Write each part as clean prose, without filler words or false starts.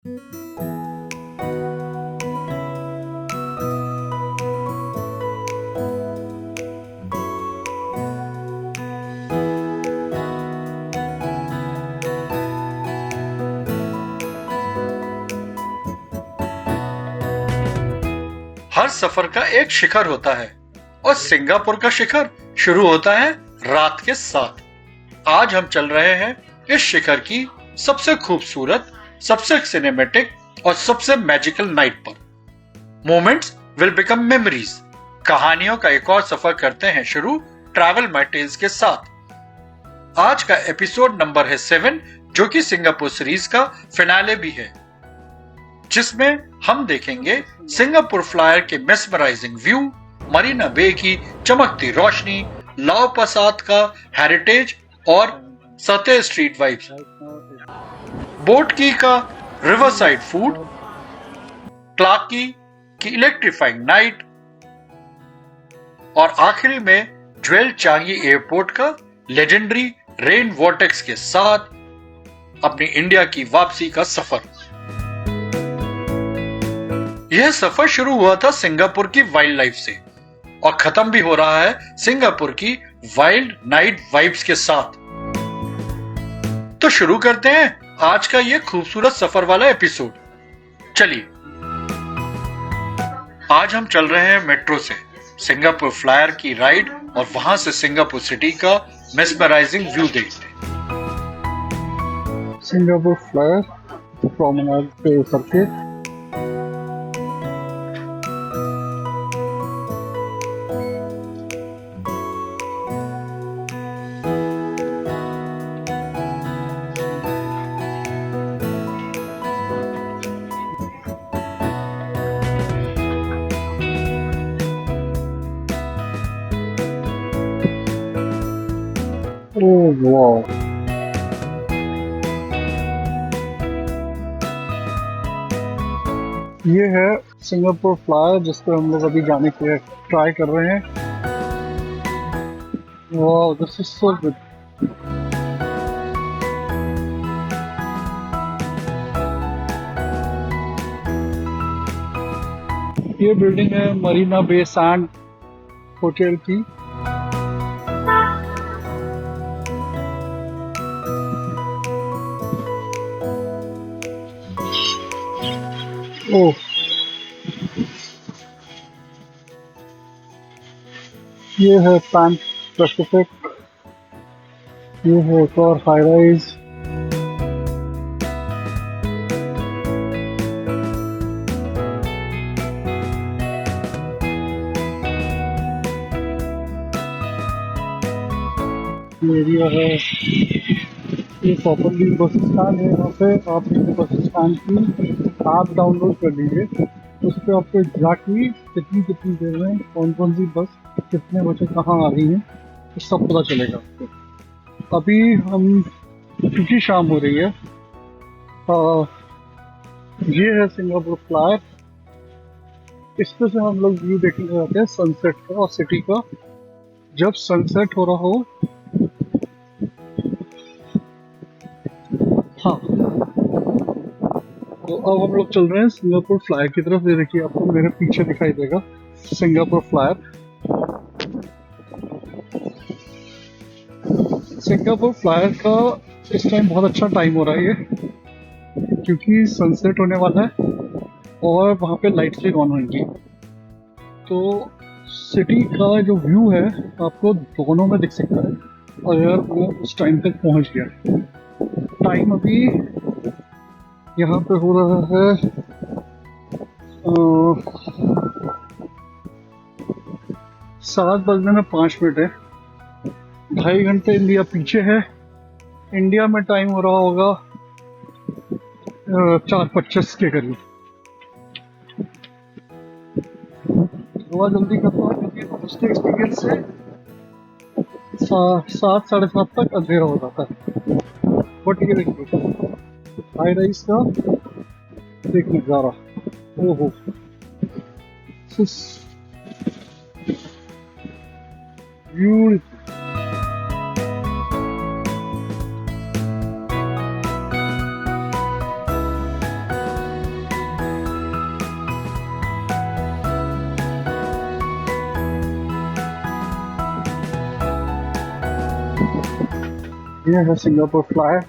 हर सफर का एक शिखर होता है और सिंगापुर का शिखर शुरू होता है रात के साथ। आज हम चल रहे हैं इस शिखर की सबसे खूबसूरत, सबसे सिनेमैटिक और सबसे मैजिकल नाइट पर। Moments will become memories. कहानियों का एक और सफर करते हैं शुरू ट्रैवल माय टेल्स के साथ। आज का एपिसोड नंबर है 7, जो कि सिंगापुर सीरीज का फिनाले भी है, जिसमें हम देखेंगे सिंगापुर फ्लायर के मेस्मराइजिंग व्यू, मरीना बे की चमकती रोशनी, लाओ पसात का हेरिटेज और सते स्ट्रीट वाइब्स, बोट की का रिवरसाइड फूड, क्लार्की की इलेक्ट्रीफाइंग नाइट और आखिरी में ज्वेल चांगी एयरपोर्ट का लेजेंडरी रेन वॉर्टेक्स के साथ अपनी इंडिया की वापसी का सफर। यह सफर शुरू हुआ था सिंगापुर की वाइल्ड लाइफ से और खत्म भी हो रहा है सिंगापुर की वाइल्ड नाइट वाइब्स के साथ। तो शुरू करते हैं आज का यह खूबसूरत सफर वाला एपिसोड। चलिए, आज हम चल रहे हैं मेट्रो से सिंगापुर फ्लायर की राइड और वहां से सिंगापुर सिटी का मेस्मराइजिंग व्यू देखते हैं। सिंगापुर फ्लायर प्रोमेनाड पे उतर के ओह वाह, ये है सिंगापुर फ्लायर जिस पे हम लोग अभी जाने के लिए ट्राई कर रहे हैं। वाह, दिस इज सो गुड। ये बिल्डिंग है मरीना बे सैंड होटल की। ओह, ये है पैन पैसिफिक, ये है एक और हाई राइज। ये एरिया है, ये प्रॉपरली बस स्टैंड है। यहाँ पे आप बस स्टैंड की ऐप डाउनलोड कर लीजिए, उस पर आपको एग्जैक्टली कितनी कितनी देर में कौन कौन सी बस कितने बजे कहाँ आ रही है तो सब पता चलेगा आपको। अभी हम क्योंकि शाम हो रही है, ये है सिंगापुर फ्लायर। इस पे से हम लोग व्यू देखने जाते हैं सनसेट का और सिटी का। जब सनसेट हो रहा हो, हाँ, तो अब हम लोग चल रहे हैं सिंगापुर फ्लायर की तरफ। ये देखिए, आपको मेरे पीछे दिखाई देगा सिंगापुर फ्लायर। सिंगापुर फ्लायर का इस टाइम बहुत अच्छा टाइम हो रहा है ये, क्योंकि सनसेट होने वाला है और वहाँ पे लाइट्स भी ऑन होंगी। तो सिटी का जो व्यू है आपको दोनों में दिख सकता है अगर वो उस टाइम तक पहुँच गया। टाइम अभी यहाँ पे हो रहा है 7:05 है। 2.5 घंटे इंडिया पीछे है। इंडिया में टाइम हो रहा होगा 4:25 के करीब। थोड़ा जल्दी करता हूँ क्योंकि फर्स्ट एक्सपीरियंस से 7-7:30 तक अंधेरा हो जाता है। बट ये देखिए, हाई राइज का देख नजारा, ओहो, ब्यूटीफुल। ये है सिंगापुर फ्लायर।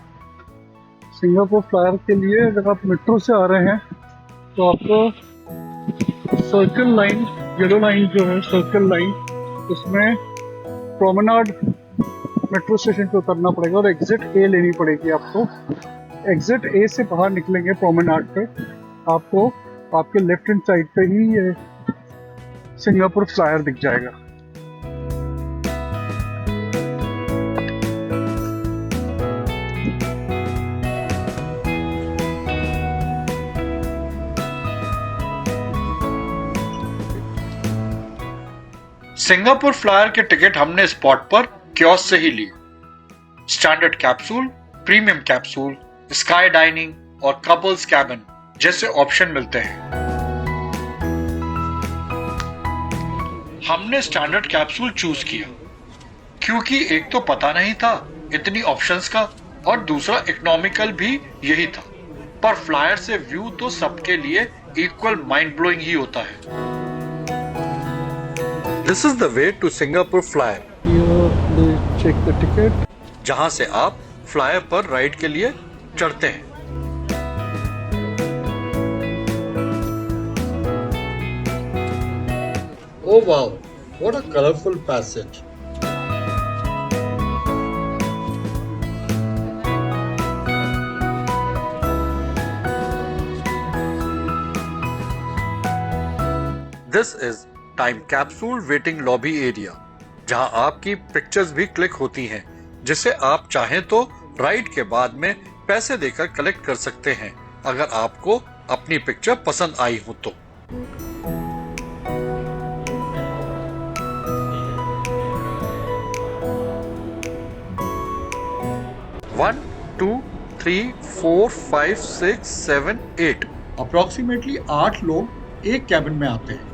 सिंगापुर फ्लायर के लिए अगर आप मेट्रो से आ रहे हैं तो आपको सर्कल लाइन, येलो लाइन जो है सर्कल लाइन, उसमें प्रोमेनाड मेट्रो स्टेशन पे उतरना पड़ेगा और एग्जिट ए लेनी पड़ेगी आपको। एग्जिट ए से बाहर निकलेंगे प्रोमेनाड पे, आपको आपके लेफ्ट हैंड साइड पे ही ये सिंगापुर फ्लायर दिख जाएगा। सिंगापुर फ्लायर के टिकट हमने स्पॉट पर कियोस्क से ही लिए। Standard capsule, premium capsule, sky dining और कपल्स कैबिन जैसे ऑप्शन मिलते हैं। हमने स्टैंडर्ड कैप्सूल चूज किया क्योंकि एक तो पता नहीं था इतनी ऑप्शंस का और दूसरा इकोनॉमिकल भी यही था। पर फ्लायर से व्यू तो सबके लिए इक्वल माइंड ब्लोइंग ही होता है। This is the way to Singapore Flyer, Here they check the ticket. जहां से आप फ्लायर पर राइड के लिए चढ़ते हैं। Oh wow, what a colorful passage. This is time capsule waiting lobby area, जहां आपकी पिक्चर्स भी क्लिक होती हैं, जिसे आप चाहें तो राइड के बाद में पैसे देकर कलेक्ट कर सकते हैं अगर आपको अपनी पिक्चर पसंद आई हो तो। 1, 2, 3, 4, 5, 6, 7, 8 अप्रोक्सीमेटली 8 लोग एक कैबिन में आते हैं।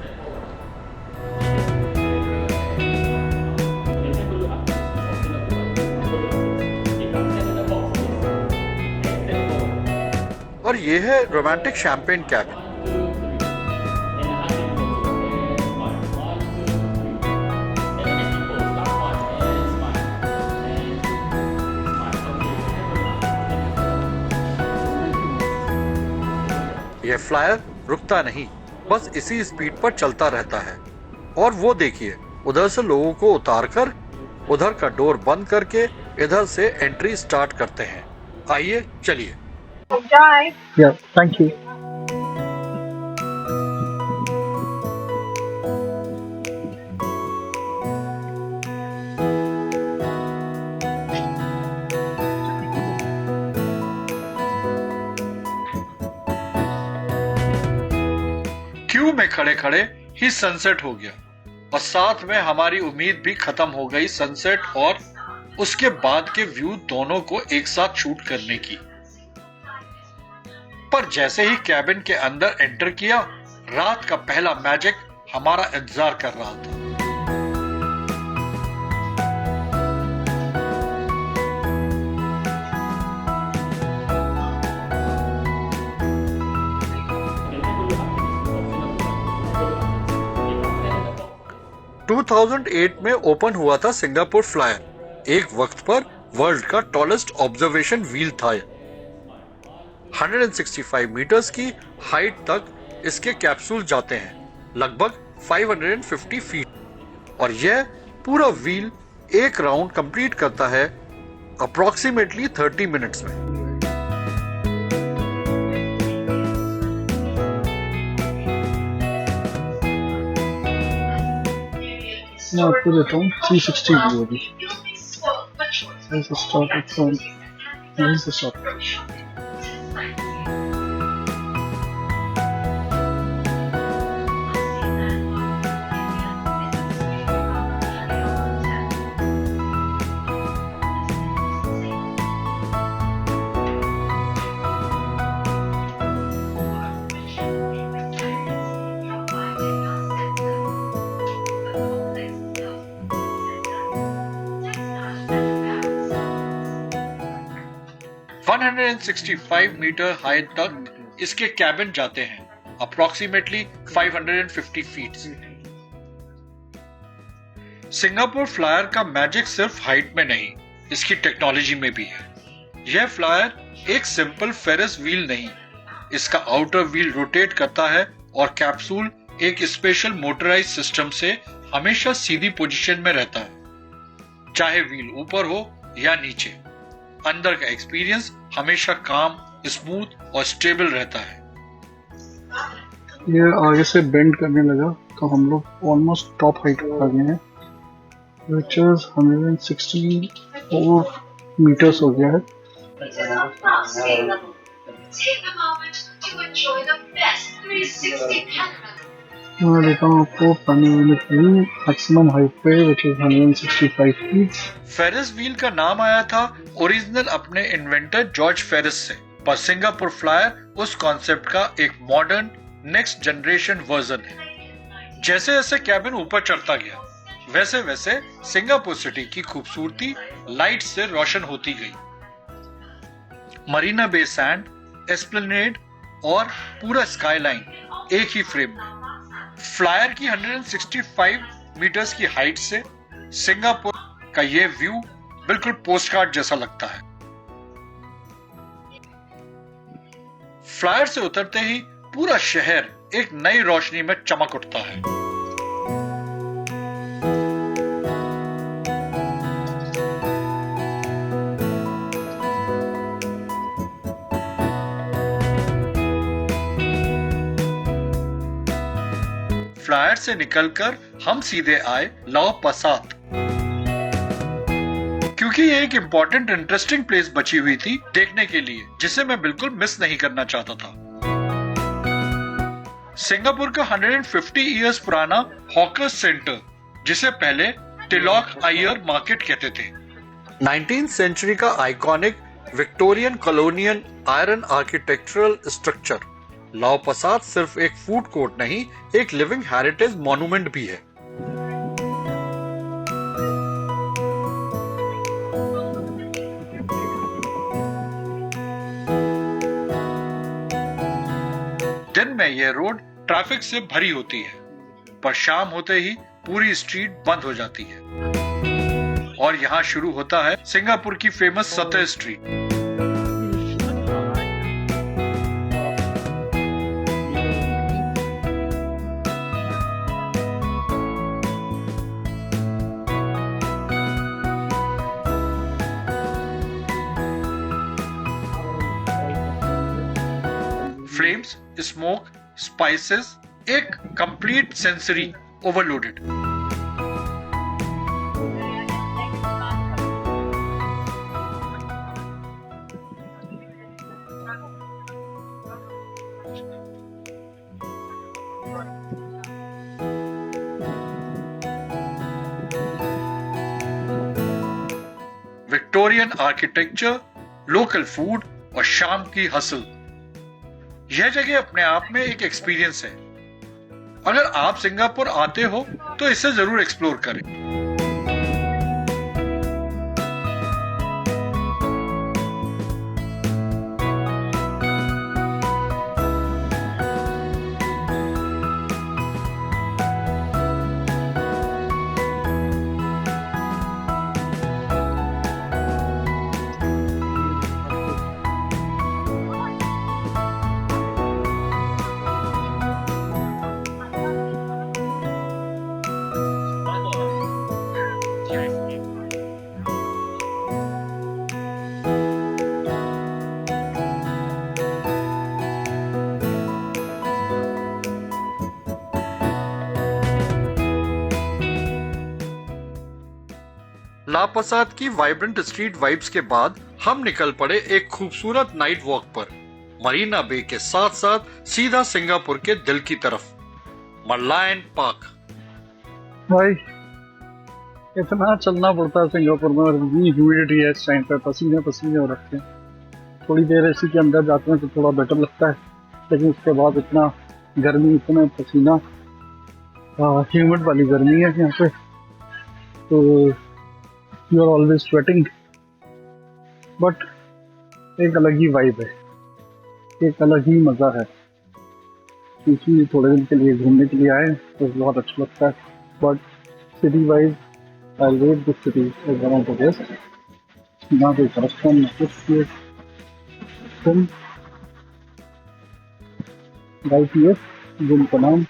और ये है रोमांटिक शैंपेन कैबिन। यह फ्लायर रुकता नहीं, बस इसी स्पीड पर चलता रहता है। और वो देखिए, उधर से लोगों को उतारकर उधर का डोर बंद करके इधर से एंट्री स्टार्ट करते हैं। आइए चलिए। Enjoy. Yeah, thank you. Q में खड़े खड़े ही सनसेट हो गया और साथ में हमारी उम्मीद भी खत्म हो गई सनसेट और उसके बाद के व्यू दोनों को एक साथ शूट करने की। पर जैसे ही कैबिन के अंदर एंटर किया, रात का पहला मैजिक हमारा इंतजार कर रहा था। टू 2008 में ओपन हुआ था सिंगापुर फ्लायर। एक वक्त पर वर्ल्ड का टॉलेस्ट ऑब्जर्वेशन व्हील था। 165 मीटर्स की हाइट तक इसके कैप्सूल जाते हैं, लगभग 550 फीट। और यह पूरा व्हील एक राउंड कंप्लीट करता है अप्रोक्सीमेटली 30 मिनट्स में। मैं आपको देता हूँ 360 व्यू अभी। This is started from this is started. One 165 metre height तक इसके कैबिन जाते हैं, अप्रोक्सीमेटली 550 फीट। सिंगापुर फ्लायर का मैजिक सिर्फ हाइट में नहीं, इसकी टेक्नोलॉजी में भी है। यह फ्लायर एक सिंपल फेरिस व्हील नहीं, इसका आउटर व्हील रोटेट करता है और कैप्सूल एक स्पेशल मोटराइज सिस्टम से हमेशा सीधी पोजीशन में रहता है। चाहे व्हील ऊपर हो या नीचे, अंदर का एक्सपीरियंस हमेशा काम, स्मूथ और स्टेबल रहता है। ये आगे से बेंड करने लगा तो हम लोग ऑलमोस्ट टॉप हाइट पर आ गए हैं, which is 164 मीटर्स हो गया है। मैं देखा हूँ आपको पैनोरामिक व्यू मैक्सिमम हाइट पे, which is 165 feet. Ferris wheel का नाम आया था ओरिजिनल अपने इन्वेंटर जॉर्ज फेरिस से, पर सिंगापुर फ्लायर उस कॉन्सेप्ट का एक मॉडर्न नेक्स्ट जनरेशन वर्जन है। जैसे जैसे कैबिन ऊपर चढ़ता गया, वैसे वैसे सिंगापुर सिटी की खूबसूरती लाइट से रोशन होती गई। मरीना बे सैंड, एस्प्लेनेड और पूरा स्काईलाइन एक ही फ्रेम में। फ्लायर की 165 मीटर्स की हाइट से सिंगापुर का ये व्यू बिल्कुल पोस्टकार्ड जैसा लगता है। फ्लायर से उतरते ही पूरा शहर एक नई रोशनी में चमक उठता है। फ्लायर से निकलकर हम सीधे आए लाओ पसात, क्योंकि ये एक इंपॉर्टेंट इंटरेस्टिंग प्लेस बची हुई थी देखने के लिए, जिसे मैं बिल्कुल मिस नहीं करना चाहता था। सिंगापुर का 150 इयर्स पुराना हॉकर सेंटर, जिसे पहले टिलॉक आयर मार्केट कहते थे। 19th सेंचुरी का iconic Victorian colonial iron architectural structure लाओ पसात सिर्फ एक फूड कोर्ट नहीं, एक लिविंग हेरिटेज मॉन्यूमेंट भी है। दिन में यह रोड ट्रैफिक से भरी होती है, पर शाम होते ही पूरी स्ट्रीट बंद हो जाती है और यहाँ शुरू होता है सिंगापुर की फेमस सतह स्ट्रीट। फ्लेम्स, स्मोक, स्पाइसेस, एक complete sensory overloaded. Victorian architecture, local food और शाम की हसल, यह जगह अपने आप में एक एक्सपीरियंस है। अगर आप सिंगापुर आते हो तो इसे जरूर एक्सप्लोर करें। ला पसात की वाइब्रेंट स्ट्रीट वाइब्स के बाद हम निकल पड़े एक खूबसूरत नाइट वॉक पर, मरीना बे के साथ साथ सीधा सिंगापुर के दिल की तरफ, मरलायन पार्क। भाई इतना चलना पड़ता है सिंगापुर में और इतनी ह्यूमिडिटी है इस टाइम पे, पसीने पसीने हो रखे हैं। थोड़ी देर एसी के अंदर जाते हैं तो थोड़ा बेटर लगता है, लेकिन उसके बाद इतना गर्मी, इतना पसीना, ह्यूमिड वाली गर्मी है यहाँ पे, तो you are always sweating. But एक अलग ही वाइब है, एक अलग ही मज़ा है, क्योंकि थोड़े दिन के लिए घूमने के लिए आए तो बहुत अच्छा लगता है। But city wise I rate this city as one of the best. यहाँ पे correspond तुम YPF गुण का नाम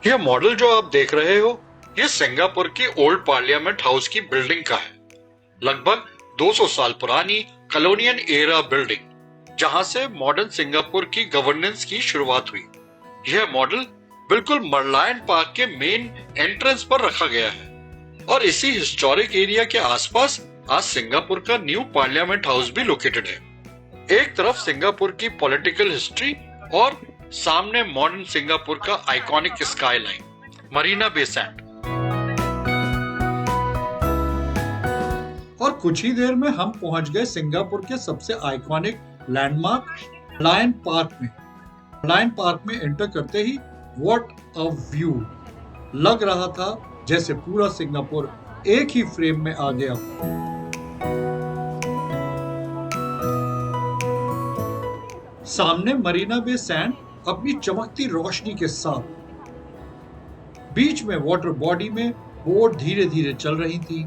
यह मॉडल जो आप देख रहे हो, यह सिंगापुर की ओल्ड पार्लियामेंट हाउस की बिल्डिंग का है। लगभग 200 साल पुरानी कॉलोनियल एरा बिल्डिंग, जहां से मॉडर्न सिंगापुर की गवर्नेंस की शुरुआत हुई। यह मॉडल बिल्कुल मरलायन पार्क के मेन एंट्रेंस पर रखा गया है और इसी हिस्टोरिक एरिया के आसपास आज सिंगापुर का न्यू पार्लियामेंट हाउस भी लोकेटेड है। एक तरफ सिंगापुर की पॉलिटिकल हिस्ट्री और सामने मॉडर्न सिंगापुर का आइकॉनिक स्काईलाइन मरीना बे सैंड। और कुछ ही देर में हम पहुंच गए सिंगापुर के सबसे आइकॉनिक लैंडमार्क लायन पार्क में। लायन पार्क में एंटर करते ही व्हाट अ व्यू! लग रहा था जैसे पूरा सिंगापुर एक ही फ्रेम में आ गया। सामने मरीना बे सैंड अपनी चमकती रोशनी के साथ, बीच में वाटर बॉडी में बोट धीरे धीरे चल रही थी।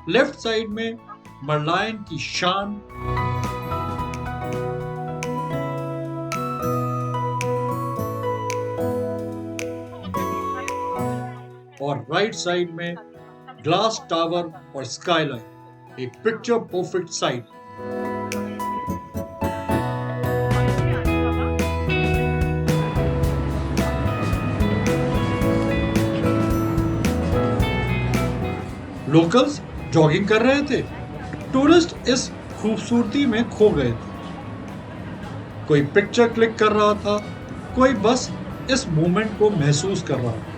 लेफ्ट साइड में मरलायन की शान, और राइट साइड में ग्लास टावर और स्काईलाइन, एक picture perfect site. Locals jogging कर रहे थे, टूरिस्ट इस खूबसूरती में खो गए थे। कोई पिक्चर क्लिक कर रहा था, कोई बस इस मोमेंट को महसूस कर रहा था।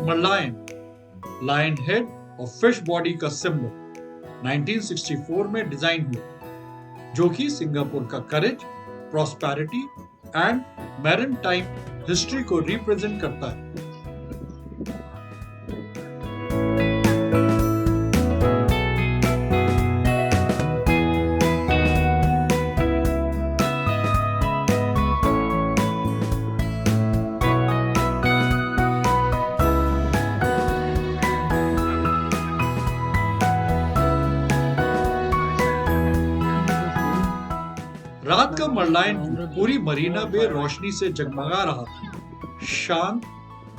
मरलायन, लायन हेड और फिश बॉडी का सिंबल 1964 में डिजाइन हुआ, जो कि सिंगापुर का करेज, प्रॉस्पेरिटी एंड मैरीटाइम हिस्ट्री को रिप्रेजेंट करता है। रात का मरलायन पूरी मरीना बे रोशनी से जगमगा रहा था, शांत,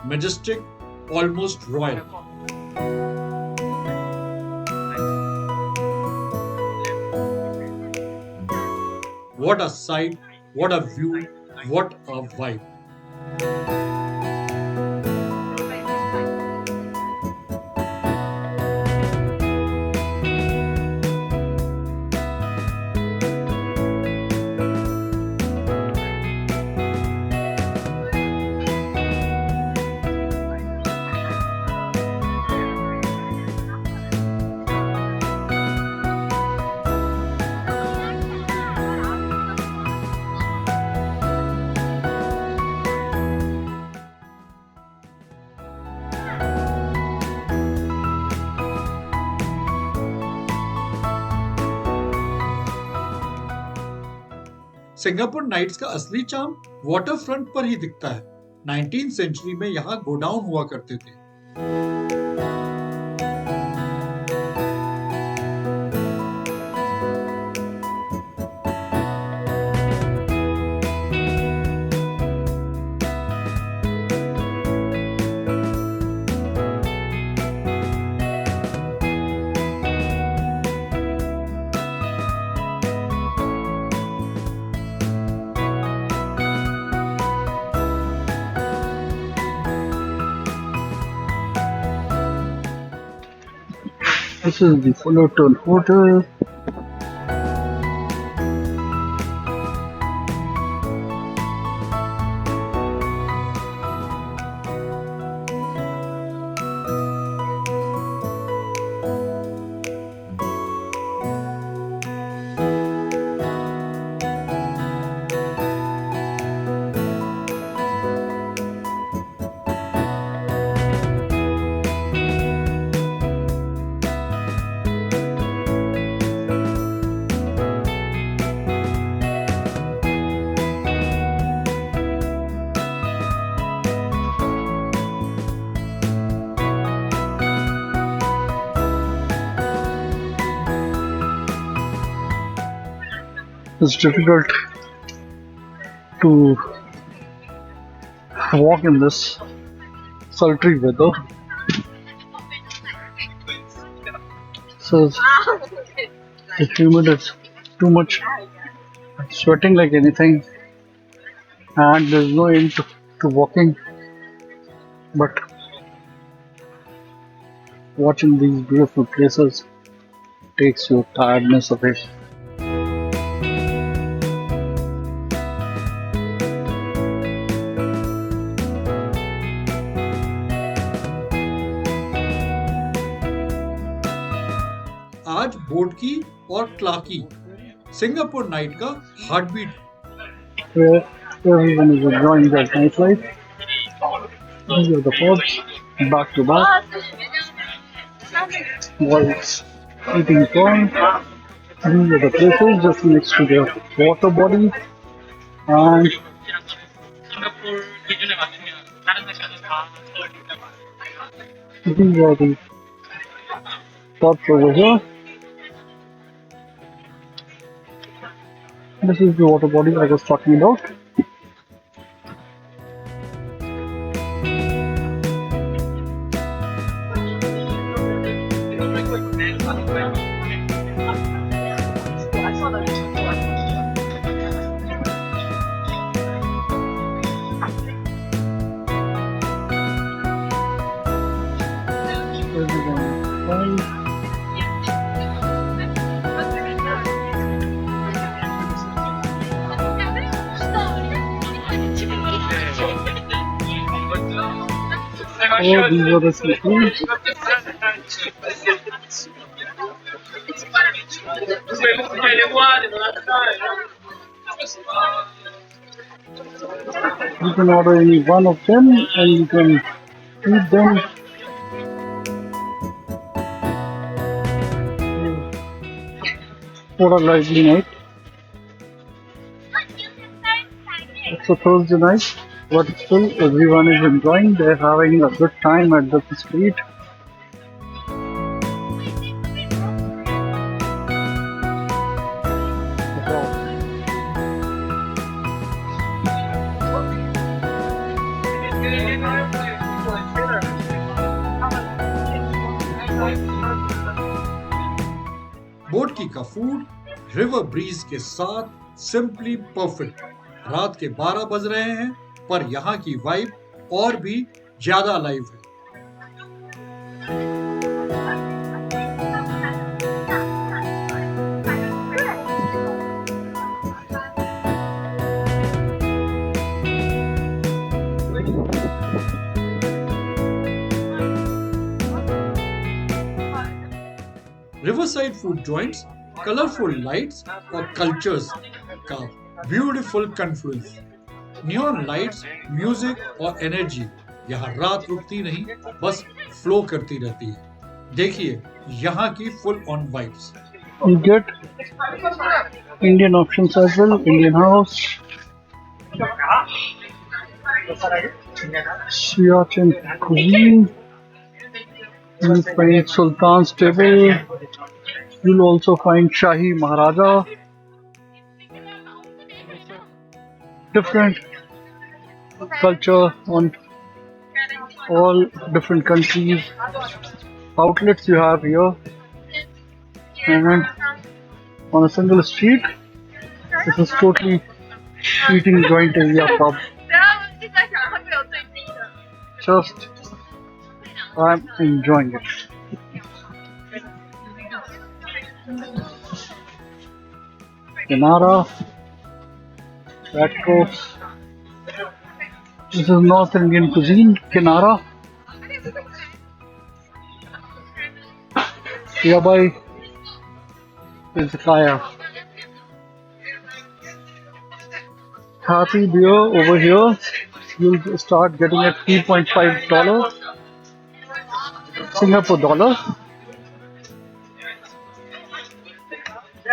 majestic, almost royal. What a sight, what a view, what a vibe! Singapore nights का असली चार्म वाटर फ्रंट पर ही दिखता है। 19th सेंचुरी में यहाँ गोडाउन हुआ करते थे। This is the Fullerton Hotel. It's difficult to walk in this sultry weather. So it's humid, it's too much, sweating like anything, and there's no end to walking. But watching these beautiful places takes your tiredness away. आज boat की और क्लाकी Singapore night का heartbeat. Where everyone is enjoying their nightlife. These are the pubs, back to back. While eating corn. These are the places just next to the water body. And these are the pubs over here. This is the water body I was talking about. Oh, these are the sleeping. You can order any one of them and you can eat them. What a lively night. It's a Thursday night, but still everyone is enjoying. They're having a good time at the street. बोटकी का food river bridge के साथ simply perfect. रात के 12 बज रहे हैं पर यहाँ की वाइब और भी ज्यादा लाइव है। Riverside food joints, colourful lights और कल्चर्स का beautiful confluence. Neon lights, music और एनर्जी यहाँ रात रुकती नहीं, बस फ्लो करती रहती है। देखिए यहाँ की full on vibes. You get Indian options as well. Indian house, Siachen cuisine. You'll find Sultan's table. You'll also find Shahi Maharaja. Different culture on all different countries. Outlets you have here, and on a single street, this is totally eating joint area pub. Just, I'm enjoying it. Kinara, Red Coast. This is North Indian cuisine, Kinara. Nearby is Kaya. Happy beer over here. You'll start getting at $3.5 Singapore dollar.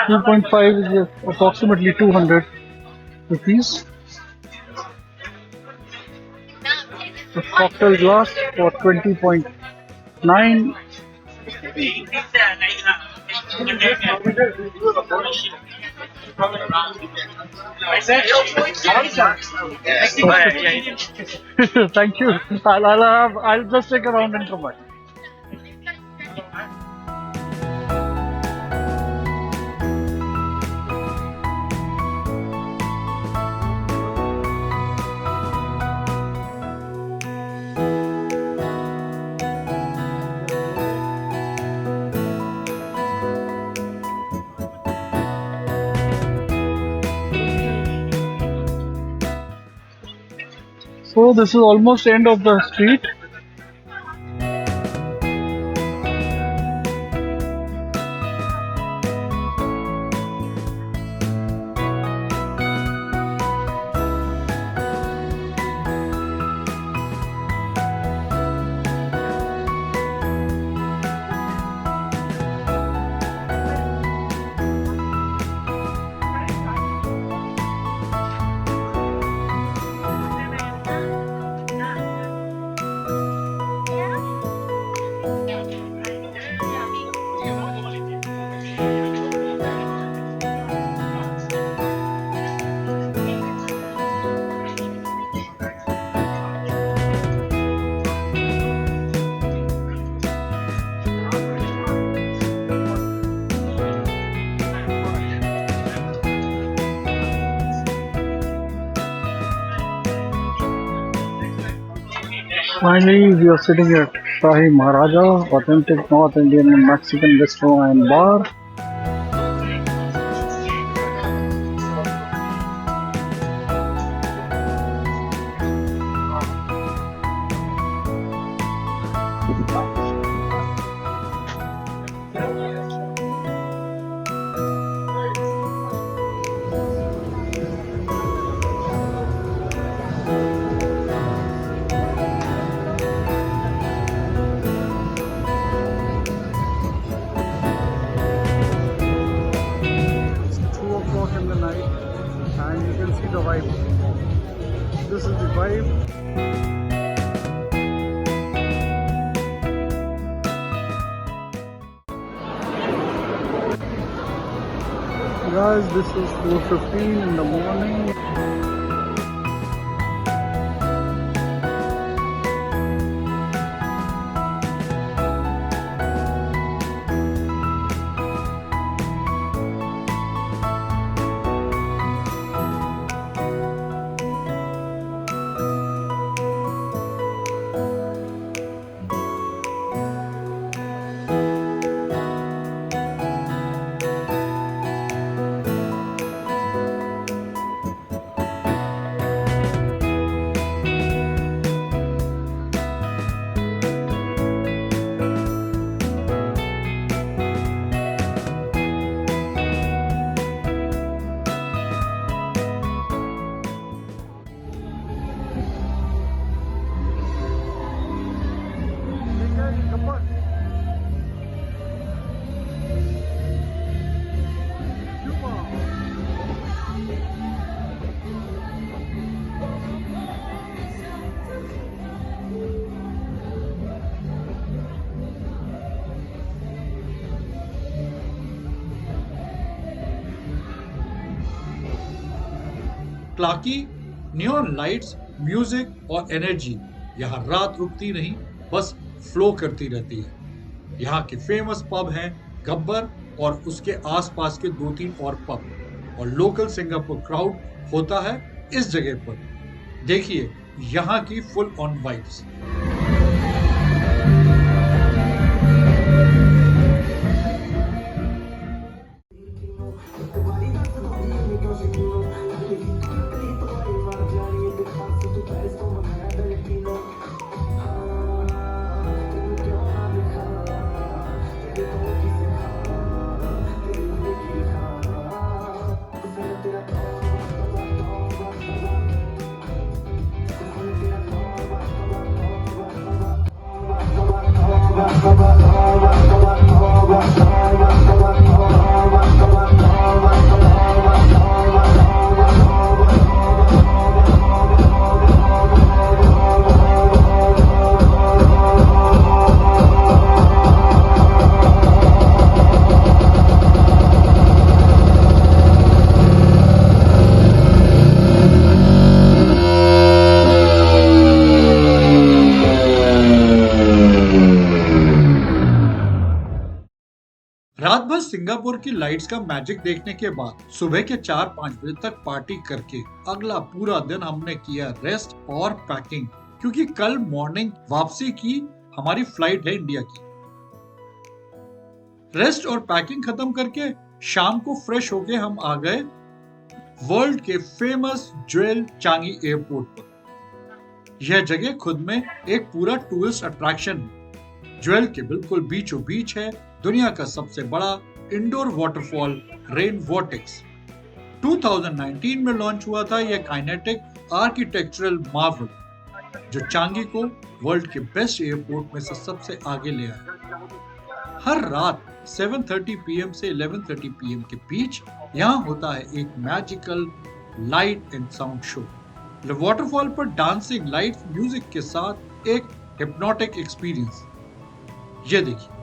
3.5 is approximately 200 rupees. The cocktail glass for 20.9. Thank you. I'll just take a round and come back. So this is almost end of the street. Finally, we are sitting at Shahi Maharaja, authentic North Indian and Mexican restaurant and bar. It's 2 o'clock in the night and you can see the vibe. This is the vibe. Guys, this is 4:15 in the morning. Clarke Quay neon lights, music और energy यहाँ रात रुकती नहीं, बस flow करती रहती है। यहाँ के फेमस पब हैं गब्बर और उसके आसपास के 2-3 और पब, और लोकल सिंगापुर क्राउड होता है इस जगह पर। देखिए यहाँ की फुल ऑन वाइब्स। रात भर सिंगापुर की लाइट्स का मैजिक देखने के बाद सुबह के 4-5 बजे तक पार्टी करके अगला पूरा दिन हमने किया रेस्ट और पैकिंग, क्योंकि कल मॉर्निंग वापसी की हमारी फ्लाइट है इंडिया की। रेस्ट और पैकिंग खत्म करके शाम को फ्रेश होके हम आ गए वर्ल्ड के फेमस ज्वेल चांगी एयरपोर्ट पर। यह जगह खुद में एक पूरा टूरिस्ट अट्रैक्शन है। ज्वेल के बिल्कुल बीचों बीच है दुनिया का सबसे बड़ा इंडोर वाटरफॉल रेन वॉर्टेक्स। 2019 में लॉन्च हुआ था यह काइनेटिक आर्किटेक्चरल मार्वल, जो चांगी को वर्ल्ड के बेस्ट एयरपोर्ट में से सबसे आगे ले आया। हर रात 7:30 PM से 11:30 PM के बीच यहाँ होता है एक magical light and sound show. Waterfall पर डांसिंग लाइट्स म्यूजिक के साथ एक हिप्नोटिक एक्सपीरियंस। ये देखिए।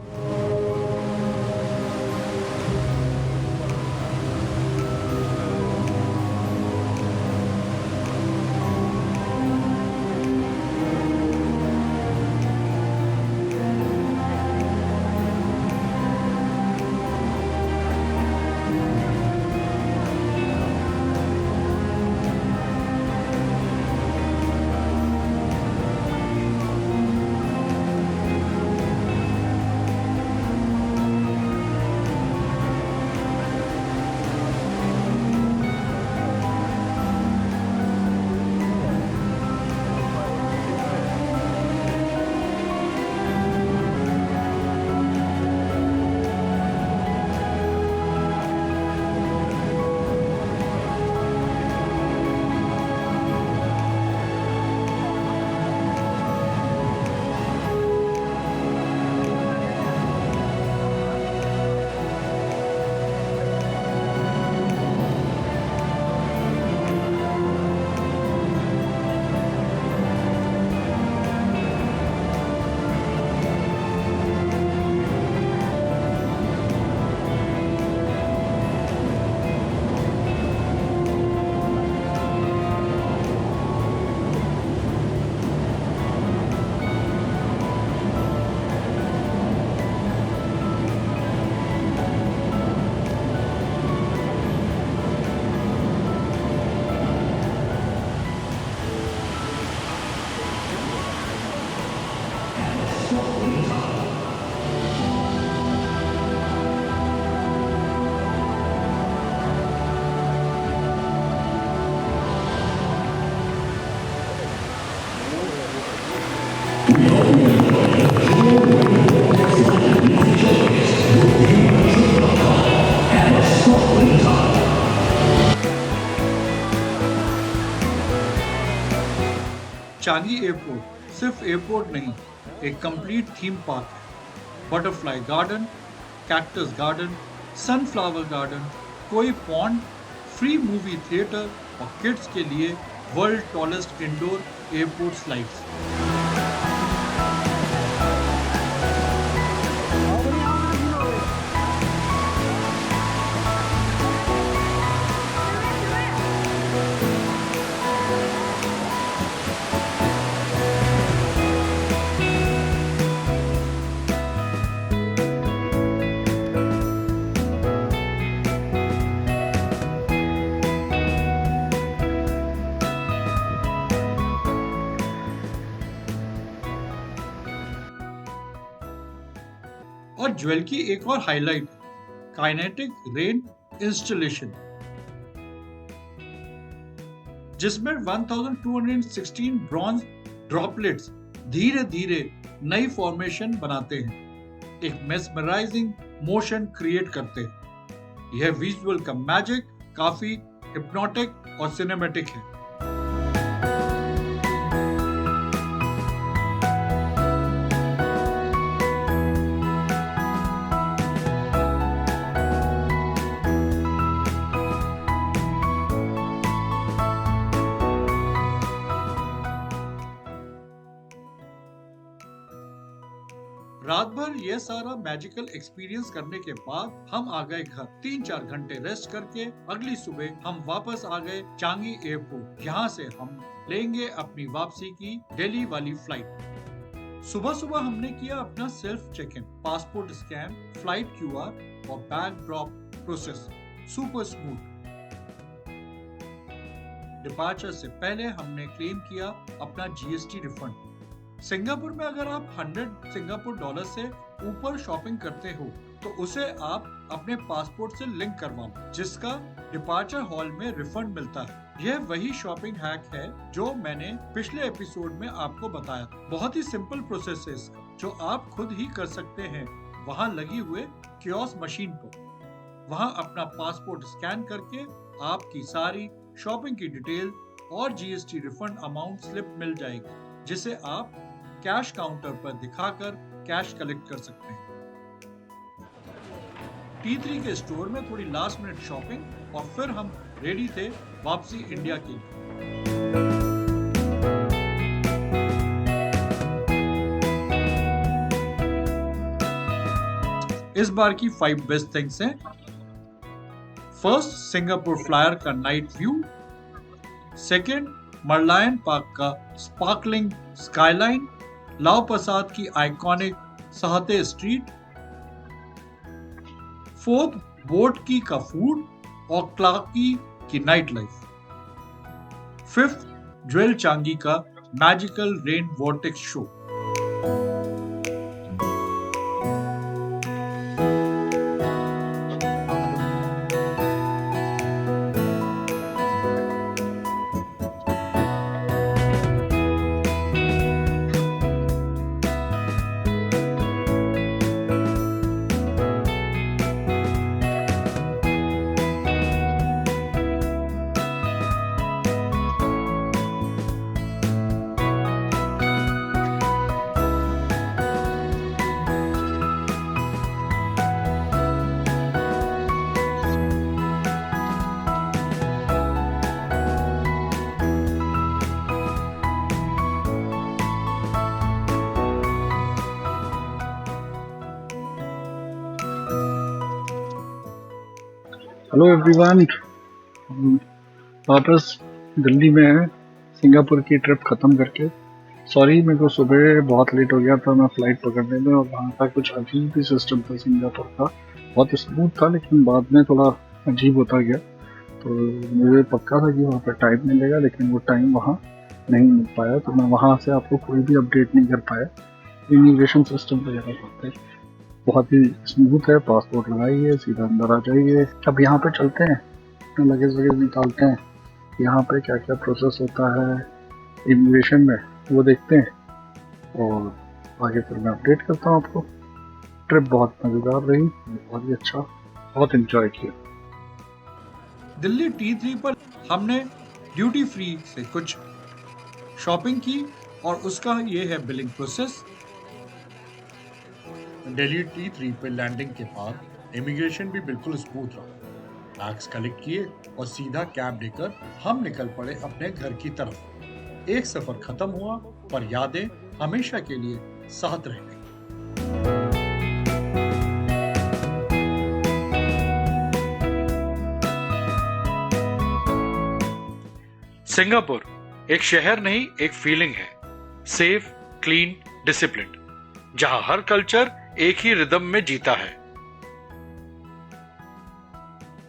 चांगी एयरपोर्ट सिर्फ एयरपोर्ट नहीं, एक कंप्लीट थीम पार्क है। Butterfly garden, cactus garden, sunflower garden, कोई पॉन्ड, फ्री मूवी थिएटर और किड्स के लिए world tallest indoor airport slides. और ज्वेल की एक और हाईलाइट काइनेटिक रेन इंस्टॉलेशन, जिसमें 1216 ब्रॉन्ज ड्रॉपलेट्स धीरे धीरे नई फॉर्मेशन बनाते हैं, एक मेस्मराइजिंग मोशन क्रिएट करते हैं। यह विजुअल का मैजिक काफी हिप्नोटिक और सिनेमैटिक है। रात भर यह सारा मैजिकल एक्सपीरियंस करने के बाद हम आ गए घर। 3-4 घंटे रेस्ट करके अगली सुबह हम वापस आ गए चांगी एयरपोर्ट। यहाँ से हम लेंगे अपनी वापसी की दिल्ली वाली फ्लाइट। सुबह सुबह हमने किया अपना self check in, passport scan, flight QR और bag drop process super smooth. Departure से पहले हमने क्लेम किया अपना GST रिफंड। सिंगापुर में अगर आप 100 सिंगापुर डॉलर से ऊपर शॉपिंग करते हो तो उसे आप अपने पासपोर्ट से लिंक करवा लो, जिसका डिपार्चर हॉल में रिफंड मिलता है। यह वही शॉपिंग हैक है जो मैंने पिछले एपिसोड में आपको बताया था। बहुत ही सिंपल प्रोसेस है इसका, जो आप खुद ही कर सकते हैं वहाँ लगी हुए कियोस्क मशीन पर। वहाँ अपना पासपोर्ट स्कैन करके आपकी सारी शॉपिंग की डिटेल और GST रिफंड अमाउंट स्लिप मिल जाएगी, जिसे आप कैश काउंटर पर दिखाकर कैश कलेक्ट कर सकते हैं। T3 के स्टोर में थोड़ी लास्ट मिनट शॉपिंग और फिर हम रेडी थे वापसी इंडिया के लिए। इस बार की 5 बेस्ट थिंग्स हैं। फर्स्ट, सिंगापुर फ्लायर का नाइट व्यू। सेकंड, मरलायन पार्क का स्पार्कलिंग स्काईलाइन, लाओ प्रसाद की आइकॉनिक सहते स्ट्रीट। फोर्थ, बोट की का फूड और क्लार्की की night life. Fifth, jewel Changi का magical rain vortex show. Hello everyone, वापस दिल्ली में है सिंगापुर की ट्रिप ख़त्म करके। सॉरी, मेरे को सुबह बहुत लेट हो गया था मैं फ़्लाइट पकड़ने में, और वहाँ का कुछ अजीब ही सिस्टम था सिंगापुर का। बहुत स्मूथ था लेकिन बाद में थोड़ा अजीब होता गया। तो मुझे पक्का था कि वहाँ पर टाइम मिलेगा, लेकिन वो टाइम वहाँ नहीं मिल पाया। तो मैं वहाँ से आपको कोई भी अपडेट नहीं कर पाया। इमिग्रेशन सिस्टम वगैरह होते हैं बहुत ही स्मूथ है। पासपोर्ट लगाइए, सीधा अंदर आ जाइए। अब यहाँ पे चलते हैं, लगेज वगैरह निकालते हैं, यहाँ पे क्या क्या प्रोसेस होता है इमिग्रेशन में वो देखते हैं, और आगे फिर मैं अपडेट करता हूँ आपको। ट्रिप बहुत मज़ेदार रही, बहुत ही अच्छा, बहुत एंजॉय किया। दिल्ली T3 पर हमने ड्यूटी फ्री से कुछ शॉपिंग की और उसका ये है बिलिंग प्रोसेस। दिल्ली T3 पे लैंडिंग के बाद इमिग्रेशन भी बिल्कुल स्मूथ रहा। बैग्स कलेक्ट किए और सीधा कैब लेकर हम निकल पड़े अपने घर की तरफ। एक सफर खत्म हुआ, पर यादें हमेशा के लिए साथ रह गई। सिंगापुर एक शहर नहीं, एक फीलिंग है। सेफ, क्लीन, डिसिप्लिन्ड, जहां हर कल्चर एक ही रिदम में जीता है।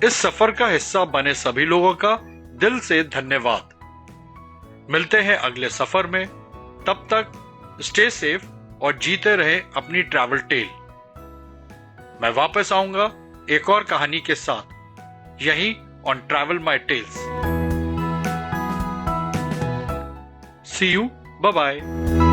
इस सफर का हिस्सा बने सभी लोगों का दिल से धन्यवाद। मिलते हैं अगले सफर में। तब तक स्टे सेफ और जीते रहे अपनी ट्रैवल टेल। मैं वापस आऊंगा एक और कहानी के साथ, यहीं on Travel My Tales. See you, bye bye.